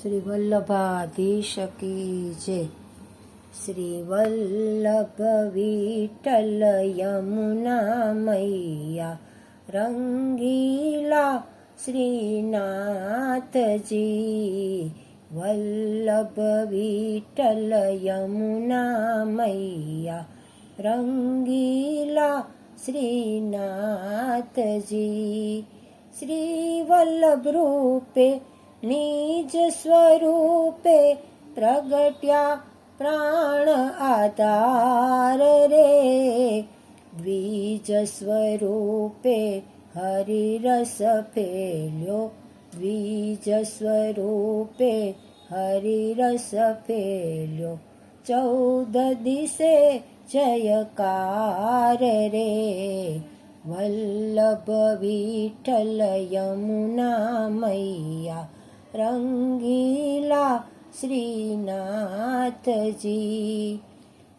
श्री वल्लभाधीश की जय। श्री वल्लभ विठ्ठल यमुना मैया रंगीला श्रीनाथ जी। वल्लभ विठ्ठल यमुना मैया रंगीला श्रीनाथ जी। श्री वल्लभ रूपे निज स्वरूपे प्रगट्या प्राण आधार रे। द्विज स्वरूपे हरिरस फेल्यो, द्विज स्वरूपे हरिरस फेल्यो। 14 दिसे जयकार रे। वल्लभ विठ्ठल यमुना मैया रंगीला श्रीनाथ जी।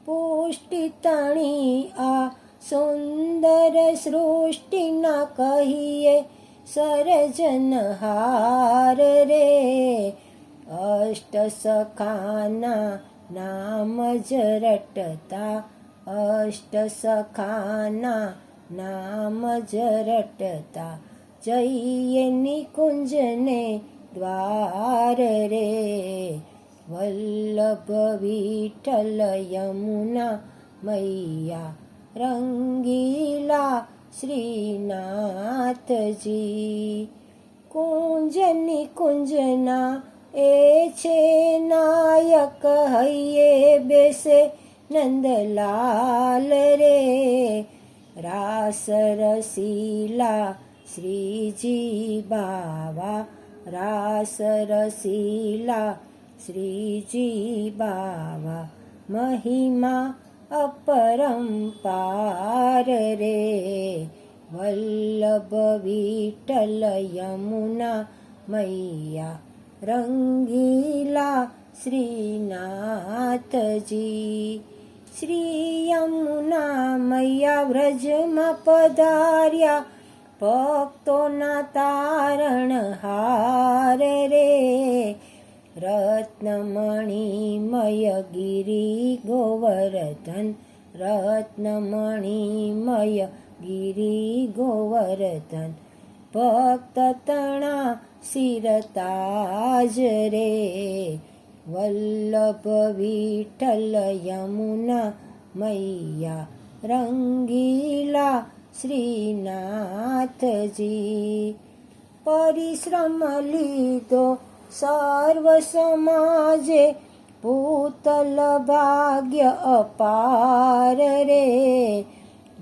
पुष्टि तणी आ सुंदर सृष्टि न कहिए सरजनहार रे। अष्ट सखाना नाम जरटता, अष्ट सखाना नाम जरटता। जइए निकुंजने द्वार रे। वल्लभ विठ्ठल यमुना मैया रंगीला श्रीनाथ जी। कुंज निकुंजना ए छे नायक हइये बेसे नंदलाल रे। रास रसीला श्रीजी बावा, रास रसीला श्रीजी बावा। महिमा अपरंपार रे। वल्लभ विठ्ठल यमुना मैया रंगीला श्रीनाथ जी। श्री यमुना मैया व्रजમાં પધાર્યા, ભક્તોના તારણહાર રે। રત્નમણિમય ગિરિ ગોવર્ધન, રત્નમણિમય ગિરિ ગોવર્ધન। ભક્ત તણા શિરતાજ રે। વલ્લભ વિઠ્ઠલ યમુના मैया रंगीला श्रीनाथ जी। परिश्रम लीधो सर्व समाजे, भूतल भाग्य अपार रे।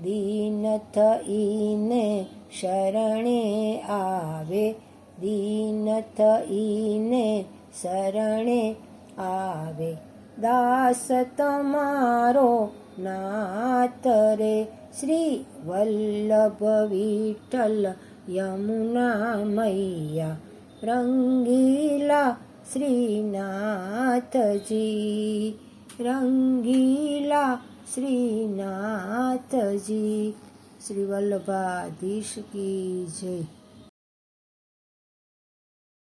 दीन थईने शरणे आवे, दीन थईने शरणे आवे। दास तमारो नाथ रे। श्री वल्लभ विठ्ठल यमुना मैया रंगीला श्रीनाथ जी। रंगीला श्रीनाथ जी। श्री वल्लभाधीश की जय।